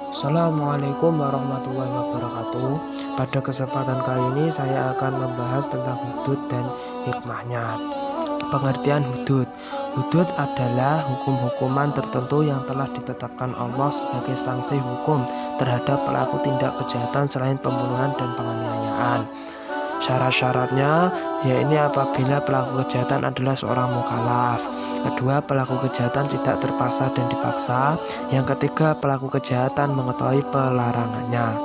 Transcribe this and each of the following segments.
Assalamualaikum warahmatullahi wabarakatuh. Pada kesempatan kali ini saya akan membahas tentang hudud dan hikmahnya. Pengertian hudud. Hudud adalah hukum-hukuman tertentu yang telah ditetapkan Allah sebagai sanksi hukum terhadap pelaku tindak kejahatan selain pembunuhan dan penganiayaan. Syarat-syaratnya yaitu apabila pelaku kejahatan adalah seorang mukallaf. Kedua, pelaku kejahatan tidak terpaksa dan dipaksa. Yang ketiga, pelaku kejahatan mengetahui pelarangannya.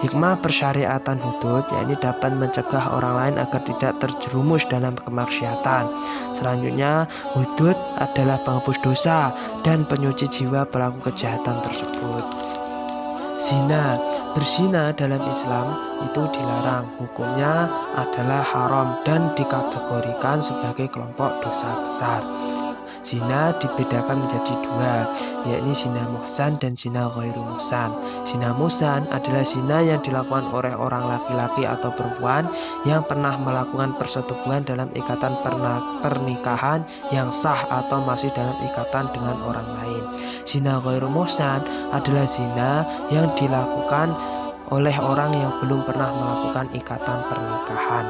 Hikmah persyariatan hudud yaitu dapat mencegah orang lain agar tidak terjerumus dalam kemaksiatan. Selanjutnya, hudud adalah penghapus dosa dan penyuci jiwa pelaku kejahatan tersebut. Zina. Berzina dalam Islam itu dilarang. Hukumnya adalah haram dan dikategorikan sebagai kelompok dosa besar. Zina dibedakan menjadi dua, yakni zina muhsan dan zina ghairu muhsan. Zina muhsan adalah zina yang dilakukan oleh orang laki-laki atau perempuan yang pernah melakukan persetubuhan dalam ikatan pernikahan yang sah atau masih dalam ikatan dengan orang lain. Zina ghairu muhsan adalah zina yang dilakukan oleh orang yang belum pernah melakukan ikatan pernikahan.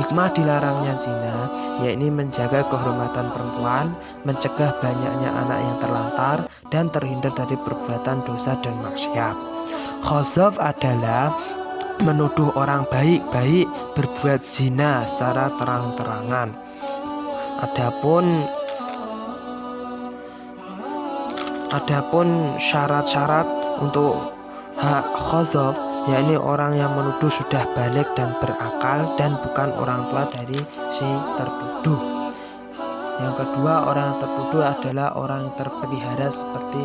Hikmah dilarangnya zina yaitu menjaga kehormatan perempuan, mencegah banyaknya anak yang terlantar, dan terhindar dari perbuatan dosa dan maksiat. Khazaf adalah menuduh orang baik-baik berbuat zina secara terang-terangan. Adapun syarat-syarat untuk hak khazaf yakni orang yang menuduh sudah balik dan berakal dan bukan orang tua dari si tertuduh. Yang kedua, orang yang tertuduh adalah orang yang terpelihara seperti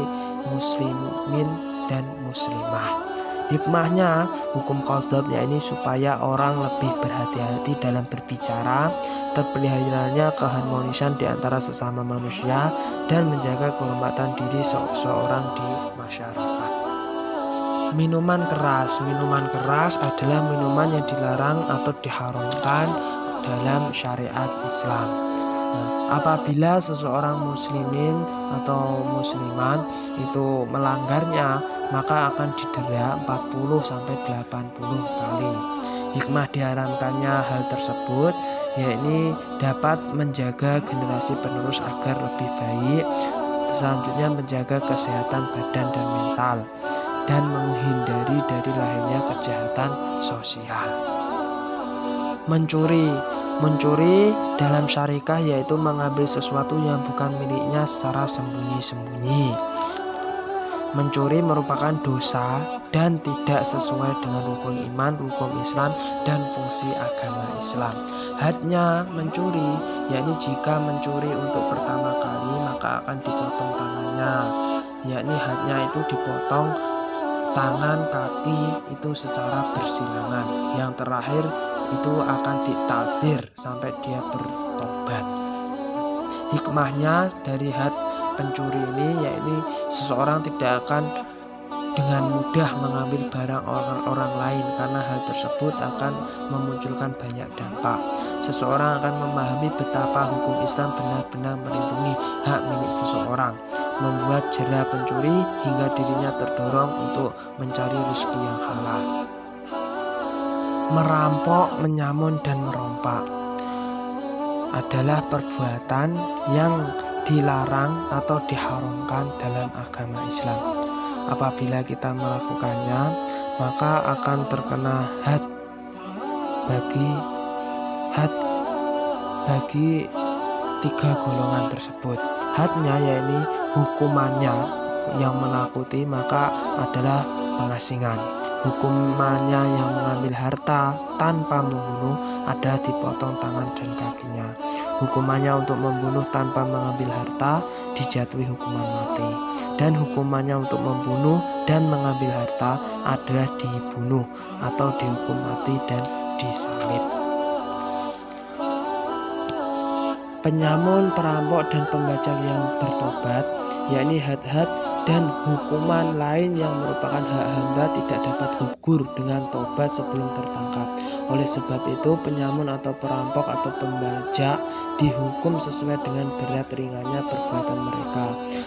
muslimin dan muslimah. Hikmahnya, hukum khazaf yakni supaya orang lebih berhati-hati dalam berbicara, terpeliharanya keharmonisan di antara sesama manusia, dan menjaga kehormatan diri seseorang di masyarakat. Minuman keras. Minuman keras adalah minuman yang dilarang atau diharamkan dalam syariat Islam. Apabila seseorang muslimin atau muslimat itu melanggarnya, maka akan didera 40 sampai 80 kali. Hikmah diharamkannya hal tersebut yakni dapat menjaga generasi penerus agar lebih baik. Selanjutnya, menjaga kesehatan badan dan mental, dan menghindari dari lahirnya kejahatan sosial. Mencuri dalam syariah yaitu mengambil sesuatu yang bukan miliknya secara sembunyi-sembunyi. Mencuri merupakan dosa dan tidak sesuai dengan rukun iman, rukun Islam, dan fungsi agama Islam. Hadnya mencuri yakni jika mencuri untuk pertama kali maka akan dipotong tangannya, yakni hadnya itu dipotong tangan, kaki itu secara bersilangan. Yang terakhir itu akan ditazir sampai dia bertobat. Hikmahnya dari had pencuri ini yaitu seseorang tidak akan dengan mudah mengambil barang orang lain karena hal tersebut akan memunculkan banyak dampak. Seseorang akan memahami betapa hukum Islam benar-benar melindungi hak milik seseorang, membuat jera pencuri hingga dirinya terdorong untuk mencari rezeki yang halal. Merampok, menyamun, dan merompak adalah perbuatan yang dilarang atau diharamkan dalam agama Islam. Apabila kita melakukannya, maka akan terkena had bagi tiga golongan tersebut. Hadnya yaitu hukumannya yang menakuti maka adalah pengasingan. Hukumannya yang mengambil harta tanpa membunuh adalah dipotong tangan dan kakinya. Hukumannya untuk membunuh tanpa mengambil harta dijatuhi hukuman mati. Dan hukumannya untuk membunuh dan mengambil harta adalah dibunuh atau dihukum mati dan disalib. Penyamun, perampok, dan pembajak yang bertobat yakni had dan hukuman lain yang merupakan hak hamba tidak dapat gugur dengan tobat sebelum tertangkap. Oleh sebab itu, penyamun atau perampok atau pembajak dihukum sesuai dengan berat ringannya perbuatan mereka,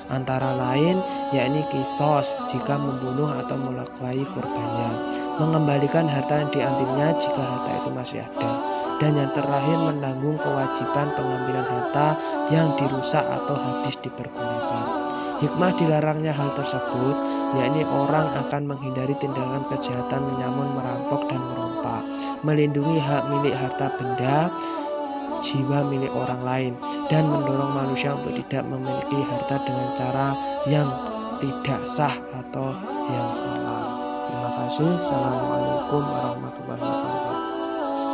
antara lain yakni kisos jika membunuh atau melukai korbannya, mengembalikan harta yang diambilnya jika harta itu masih ada, dan yang terakhir menanggung kewajiban pengambilan harta yang dirusak atau habis dipergunakan. Hikmah dilarangnya hal tersebut, yakni orang akan menghindari tindakan kejahatan menyamun, merampok, dan merompak, melindungi hak milik harta benda, jiwa milik orang lain, dan mendorong manusia untuk tidak memiliki harta dengan cara yang tidak sah atau yang halal. Terima kasih. Assalamualaikum warahmatullahi wabarakatuh.